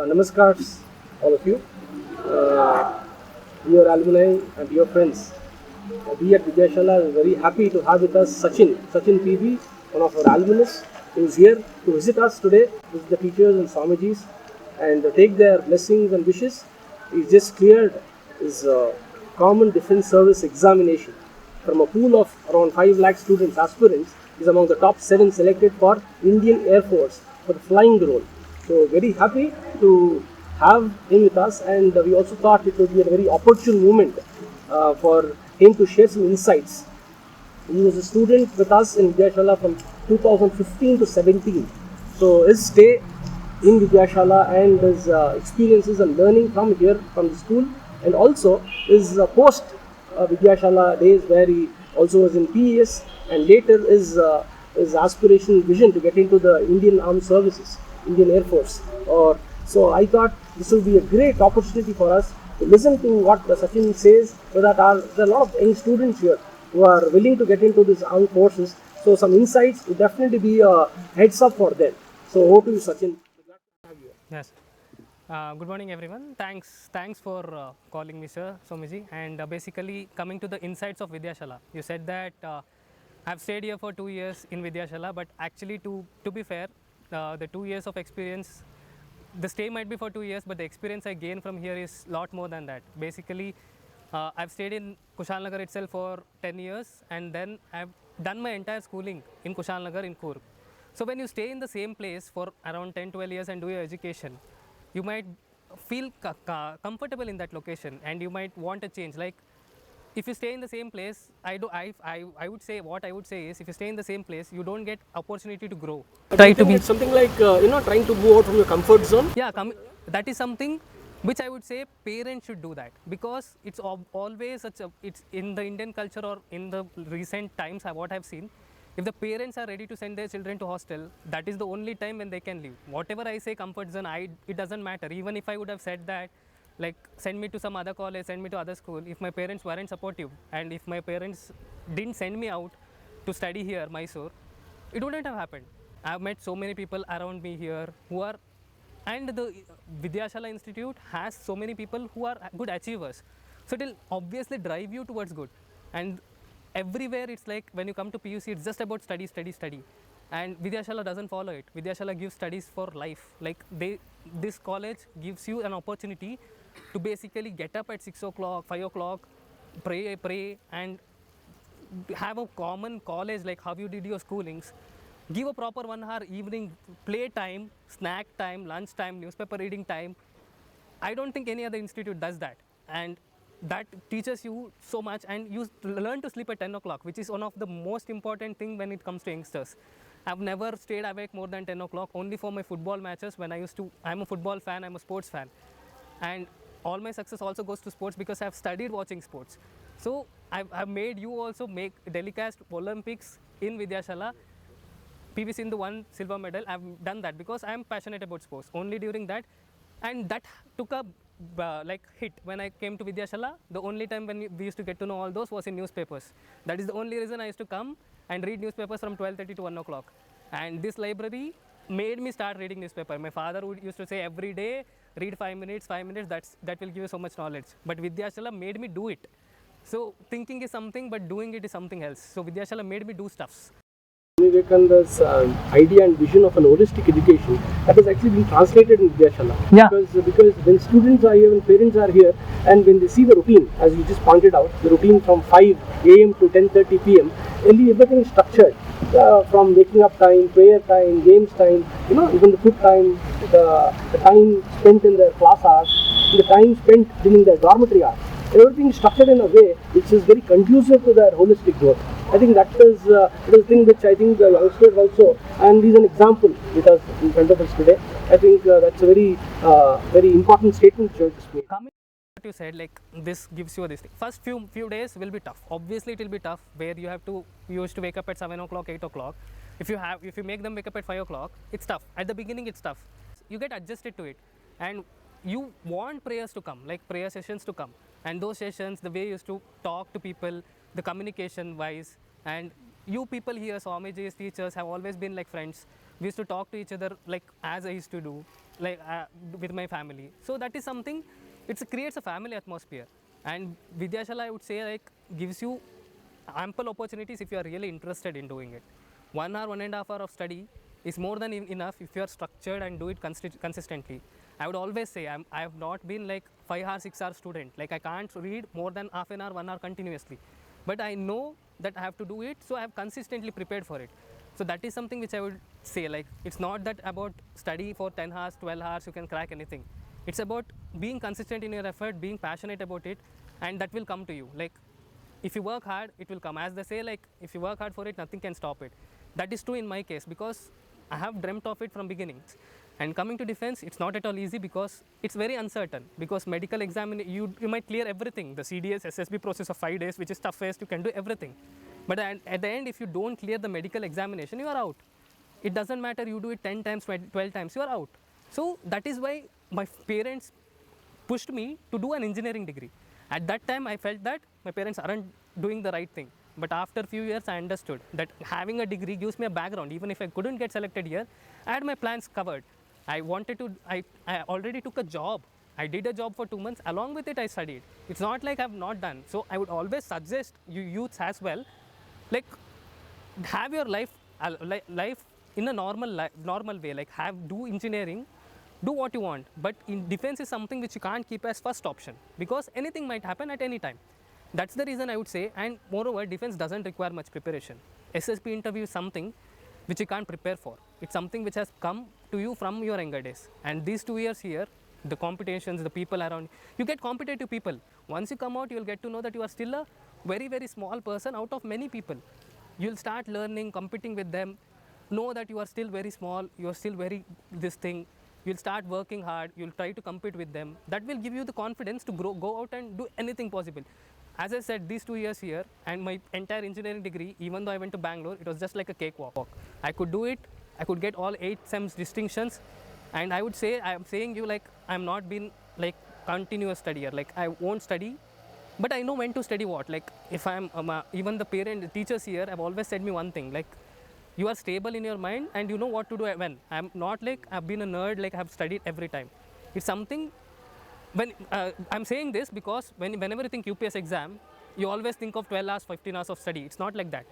Namaskars, all of you. Uh, Dear alumni and dear friends, we at Vidyashala are very happy to have with us Sachin PB, one of our alumnus, who is here to visit us today, visit the teachers and Swamijis, and take their blessings and wishes. He just cleared his Common Defence Service examination from a pool of around 5 lakh students, aspirants. He is among the top 7 selected for Indian Air Force for the flying role. So very happy to have him with us, and we also thought it would be a very opportune moment for him to share some insights. He was a student with us in Vidyashala from 2015 to 17. So his stay in Vidyashala and his experiences and learning from here, from the school, and also his post Vidyashala days where he also was in PES, and later his aspiration vision to get into the Indian Armed Services, Indian Air Force. So I thought this will be a great opportunity for us to listen to what Sachin says, so that there are a lot of young students here who are willing to get into these armed forces. So some insights would definitely be a heads up for them. So over to you, Sachin. Yes. Good morning, everyone. Thanks for calling me, sir, Somiji. And basically, coming to the insights of Vidyashala, you said that I've stayed here for 2 years in Vidyashala, but actually, to be fair, the 2 years of experience, the stay might be for 2 years, but the experience I gained from here is a lot more than that. Basically, I've stayed in Kushal Nagar itself for 10 years, and then I've done my entire schooling in Kushal Nagar in Coorg. So when you stay in the same place for around 10, 12 years and do your education, you might feel comfortable in that location, and you might want a change. Like if you stay in the same place, I would say, what I would say is, if you stay in the same place, you don't get opportunity to grow. Do you think it's something like trying to move out from your comfort zone? Yeah, that is something which I would say parents should do that, because it's always such a, it's in the Indian culture or in the recent times, what I've seen, if the parents are ready to send their children to hostel, that is the only time when they can leave. Whatever I say comfort zone, it doesn't matter. Even if I would have said that, like, send me to some other college, send me to other school, if my parents weren't supportive, and if my parents didn't send me out to study here, Mysore, it wouldn't have happened. I've met so many people around me here who are, and the Vidyashala Institute has so many people who are good achievers. So it will obviously drive you towards good. And everywhere it's like, when you come to PUC, it's just about study, study, study. And Vidyashala doesn't follow it. Vidyashala gives studies for life. Like this college gives you an opportunity to basically get up at 6 o'clock, 5 o'clock, pray, and have a common college like how you did your schoolings. Give a proper 1 hour evening play time, snack time, lunch time, newspaper reading time. I don't think any other institute does that. And that teaches you so much, and you learn to sleep at 10 o'clock, which is one of the most important thing when it comes to youngsters. I've never stayed awake more than 10 o'clock, only for my football matches. I'm a football fan, I'm a sports fan. And all my success also goes to sports, because I've studied watching sports. So I've made you also make telecast Olympics in Vidyashala. PV Sindhu won silver medal. I've done that because I'm passionate about sports. Only during that, and that took a like hit when I came to Vidyashala. The only time when we used to get to know all those was in newspapers. That is the only reason I used to come and read newspapers from 12:30 to 1 o'clock. And this library made me start reading newspaper. My father used to say every day, read 5 minutes, 5 minutes. That will give you so much knowledge. But Vidyashala made me do it. So thinking is something, but doing it is something else. So Vidyashala made me do stuffs. Vivekananda's idea and vision of an holistic education that has actually been translated in Vidyashala. Yeah. Because when students are here, when parents are here, and when they see the routine, as you just pointed out, the routine from 5 a.m. to 10:30 p.m., everything is structured. From waking up time, prayer time, games time, even the food time, the time spent in their class hours, the time spent during their dormitory hours. Everything is structured in a way which is very conducive to their holistic growth. I think that is the thing which I think the youngsters also, and he's an example with us in front of us today. I think that's a very important statement which you just made. Coming to what you said, like this gives you this thing. First few days will be tough. Obviously, it will be tough where you used to wake up at 7 o'clock, 8 o'clock. If you make them wake up at 5 o'clock, it's tough. At the beginning, it's tough. You get adjusted to it, and you want prayers to come, like prayer sessions to come. And those sessions, the way you used to talk to people, the communication wise, and you people here, Swamiji's teachers, have always been like friends. We used to talk to each other like as I used to do, like with my family. So that is something. It creates a family atmosphere, and Vidyashala, I would say, like gives you ample opportunities if you are really interested in doing it. 1 hour, 1.5 hour of study is more than enough if you are structured and do it consistently. I would always say I have not been like 5 hour, 6 hour student. Like I can't read more than half an hour, 1 hour continuously. But I know that I have to do it, so I have consistently prepared for it. So that is something which I would say, like it's not that about study for 10 hours, 12 hours, you can crack anything. It's about being consistent in your effort, being passionate about it, and that will come to you. Like if you work hard, it will come. As they say, like if you work hard for it, nothing can stop it. That is true in my case because I have dreamt of it from beginning. And coming to defense, it's not at all easy because it's very uncertain. Because medical exam, you might clear everything. The CDS, SSB process of 5 days, which is toughest, you can do everything. But at the end, if you don't clear the medical examination, you are out. It doesn't matter you do it 10 times, 12 times, you are out. So that is why my parents pushed me to do an engineering degree. At that time, I felt that my parents aren't doing the right thing. But after a few years, I understood that having a degree gives me a background. Even if I couldn't get selected here, I had my plans covered. I already took a job. I did a job for 2 months. Along with it, I studied. It's not like I've not done. So I would always suggest you youths as well, like have your life in a normal way. Like do engineering, do what you want. But in defense is something which you can't keep as first option because anything might happen at any time. That's the reason I would say. And moreover, defense doesn't require much preparation. SSP interview is something which you can't prepare for. It's something which has come to you from your younger days. And these 2 years here, the competitions, the people around you get competitive people. Once you come out, you'll get to know that you are still a very, very small person out of many people. You'll start learning, competing with them, know that you are still very small, you are still very this thing. You'll start working hard, you'll try to compete with them. That will give you the confidence to go out and do anything possible. As I said, these 2 years here and my entire engineering degree, even though I went to Bangalore, it was just like a cakewalk. I could do it, I could get all 8 SEMs distinctions, and I would say, I am saying you like I'm not been like continuous studier, like I won't study, but I know when to study what. Like if I'm, even the teachers here have always said me one thing, like you are stable in your mind and you know what to do when. I'm not like I've been a nerd, like I've studied every time. It's something. When I'm saying this because whenever you think UPS exam, you always think of 12 hours, 15 hours of study. It's not like that.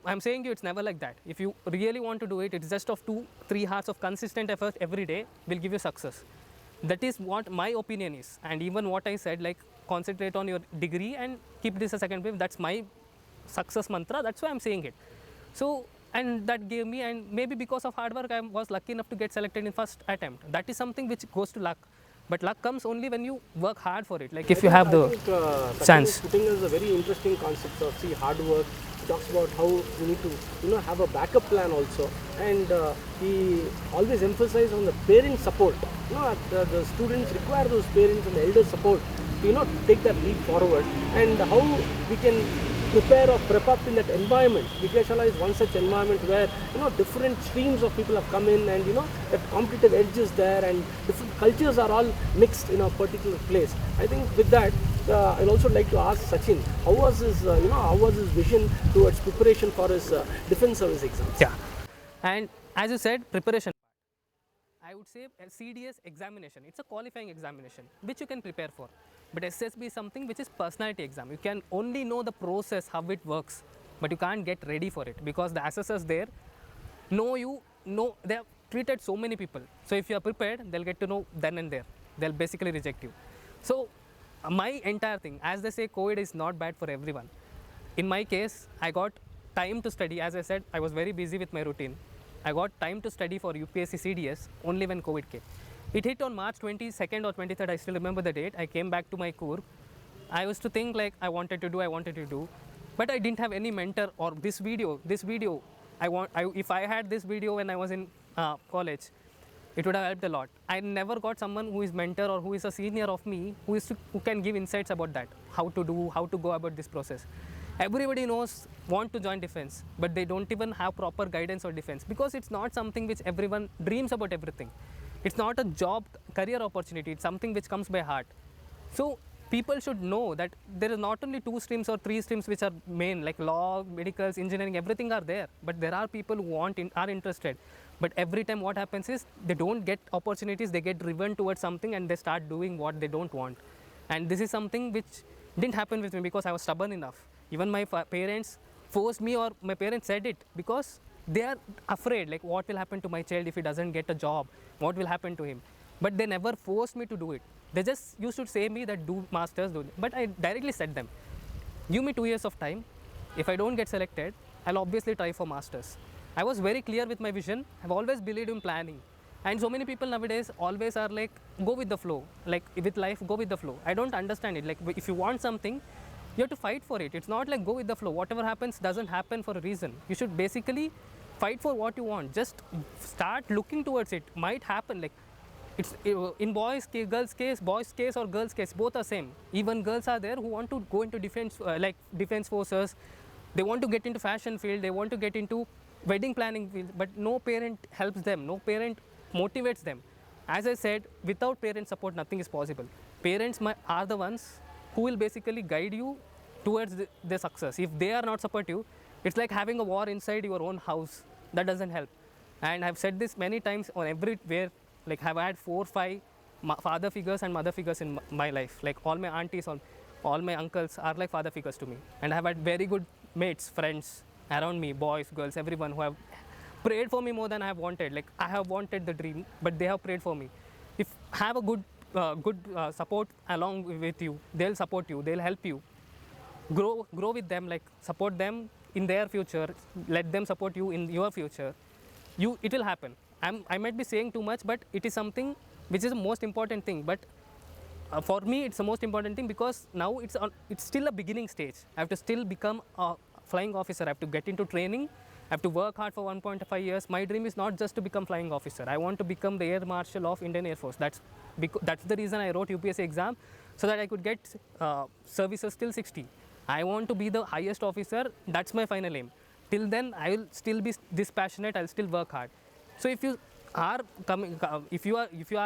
I'm saying you, it's never like that. If you really want to do it, it's just of 2-3 hours of consistent effort every day will give you success. That is what my opinion is. And even what I said, like concentrate on your degree and keep this a second wave. That's my success mantra. That's why I'm saying it. So, and that gave me, and maybe because of hard work, I was lucky enough to get selected in first attempt. That is something which goes to luck. But luck comes only when you work hard for it. Like if you have the chance. Putting is a very interesting concept of hard work. He talks about how you need to have a backup plan also, and he always emphasizes on the parent support. The students require those parents and the elder support to take that leap forward, and how we can prepare or prep up in that environment. Vidyashala is one such environment where different streams of people have come in, and that competitive edge is there, and different cultures are all mixed in a particular place. I think with that, I'd also like to ask Sachin, how was his vision towards preparation for his defense service exams? Yeah, and as you said, preparation. I would say a CDS examination. It's a qualifying examination which you can prepare for. But SSB is something which is personality exam. You can only know the process, how it works, but you can't get ready for it because the assessors there they have treated so many people. So if you are prepared, they'll get to know then and there. They'll basically reject you. So my entire thing, as they say, COVID is not bad for everyone. In my case, I got time to study. As I said, I was very busy with my routine. I got time to study for UPSC CDS only when COVID came. It hit on March 22nd or 23rd, I still remember the date. I came back to my core. I used to think like I wanted to do, but I didn't have any mentor or this video, if I had this video when I was in college, it would have helped a lot. I never got someone who is mentor or who is a senior of me, who can give insights about that, how to go about this process. Everybody want to join defense, but they don't even have proper guidance or defense because it's not something which everyone dreams about everything. It's not a job, career opportunity. It's something which comes by heart. So people should know that there is not only 2 streams or 3 streams which are main, like law, medicals, engineering, everything are there, but there are people who are interested. But every time what happens is they don't get opportunities, they get driven towards something and they start doing what they don't want. And this is something which didn't happen with me because I was stubborn enough. Even my parents forced me, or my parents said it because they are afraid, like what will happen to my child if he doesn't get a job, what will happen to him. But they never forced me to do it. They just used to say me that do masters, do. But I directly said them, give me 2 years of time. If I don't get selected, I'll obviously try for masters. I was very clear with my vision. I've always believed in planning. And so many people nowadays always are like, go with the flow. Like with life, go with the flow. I don't understand it. Like if you want something, you have to fight for it. It's not like go with the flow. Whatever happens doesn't happen for a reason. You should basically fight for what you want. Just start looking towards it. Might happen. Like it's in girls case, boys case or girls case, both are same. Even girls are there who want to go into defense, like defense forces. They want to get into fashion field. They want to get into wedding planning field. But no parent helps them. No parent motivates them. As I said, without parent support, nothing is possible. Parents are the ones who will basically guide you towards the success. If they are not supportive, it's like having a war inside your own house. That doesn't help. And I've said this many times on everywhere. Like I've had 4 or 5 father figures and mother figures in my life. Like all my aunties, all my uncles are like father figures to me. And I've had very good mates, friends around me, boys, girls, everyone who have prayed for me more than I have wanted. Like I have wanted the dream, but they have prayed for me. If have a good support along with you, they'll support you, they'll help you grow with them, like support them in their future, let them support you in your future. It will happen. I might be saying too much, but it is something which is the most important thing. But for me, it's the most important thing because now it's still a beginning stage. I have to still become a flying officer. I have to get into training. I have to work hard for 1.5 years. My dream is not just to become flying officer. I want to become the Air Marshal of Indian Air Force. That's the reason I wrote UPSC exam, so that I could get services till 60. I want to be the highest officer. That's my final aim. Till then, I will still be this passionate. I'll still work hard. So if you are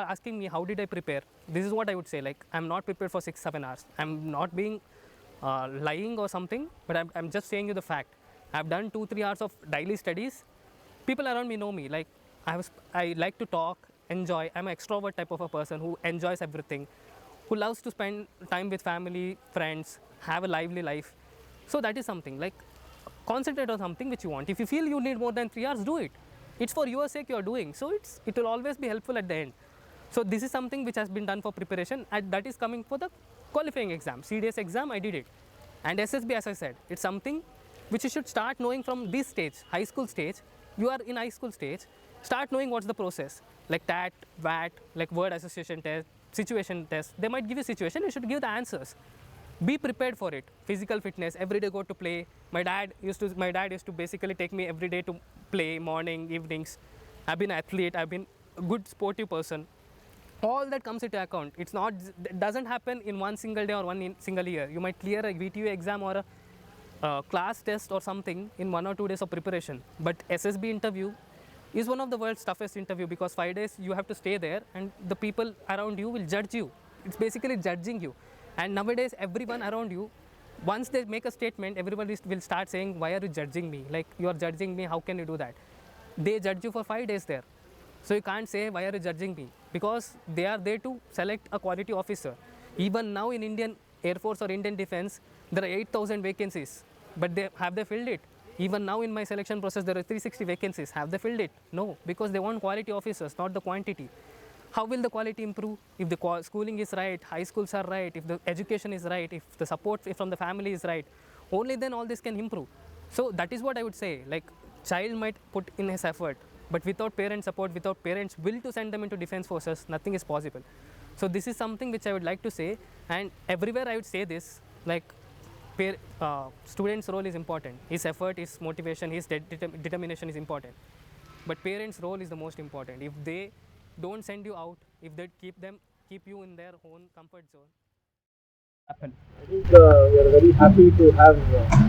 asking me how did I prepare, this is what I would say. Like I'm not prepared for 6-7 hours. I'm not being lying or something, but I'm just saying you the fact. I've done 2-3 hours of daily studies. People around me know me. Like I like to talk, enjoy. I'm an extrovert type of a person who enjoys everything, who loves to spend time with family, friends, have a lively life. So that is something. Like concentrate on something which you want. If you feel you need more than 3 hours, do it. It's for your sake you are doing. So it will always be helpful at the end. So this is something which has been done for preparation, and that is coming for the qualifying exam. CDS exam, I did it. And SSB, as I said, it's something which you should start knowing from this stage, high school stage. You are in high school stage, start knowing what's the process. Like TAT, VAT, like word association test, situation test. They might give you situation, you should give the answers. Be prepared for it. Physical fitness, every day go to play. My dad used to basically take me every day to play, morning, evenings. I've been an athlete, I've been a good sportive person. All that comes into account. It doesn't happen in one single day or one single year. You might clear a VTU exam or a class test or something in 1 or 2 days of preparation. But SSB interview is one of the world's toughest interview because 5 days you have to stay there and the people around you will judge you. It's basically judging you. And nowadays everyone around you, once they make a statement, everybody will start saying, why are you judging me? Like you are judging me, how can you do that? They judge you for 5 days there. So you can't say, why are you judging me? Because they are there to select a quality officer. Even now in Indian Air Force or Indian Defense, there are 8,000 vacancies, but have they filled it? Even now in my selection process, there are 360 vacancies. Have they filled it? No, because they want quality officers, not the quantity. How will the quality improve? If the schooling is right, high schools are right, if the education is right, if the support from the family is right, only then all this can improve. So that is what I would say. Like child might put in his effort, but without parent support, without parents' will to send them into defense forces, nothing is possible. So this is something which I would like to say, and everywhere I would say this, like student's role is important. His effort, his motivation, his determination is important. But parents' role is the most important. If they don't send you out, if they keep you in their own comfort zone, happen. I think we are very happy to have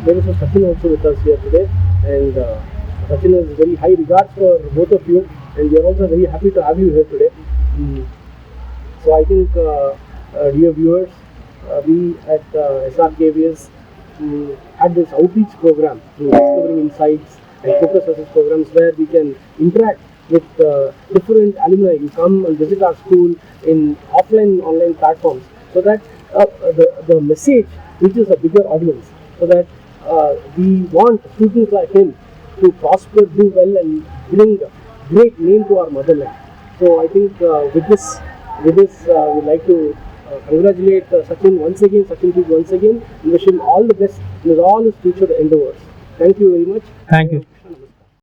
Mr. Sachin also with us here today, and Sachin has very high regards for both of you, and we are also very happy to have you here today. So I think, dear viewers, we at SRKVS had this outreach program through Discovering Insights and Focus Research programs where we can interact with different alumni. You come and visit our school in offline online platforms so that the message reaches a bigger audience, so that we want students like him to prosper, do well, and bring great name to our motherland. So I think with this, we'd like to congratulate Sachin once again, Sachin Peet once again, and wish him all the best in all his future endeavors. Thank you very much. Thank you.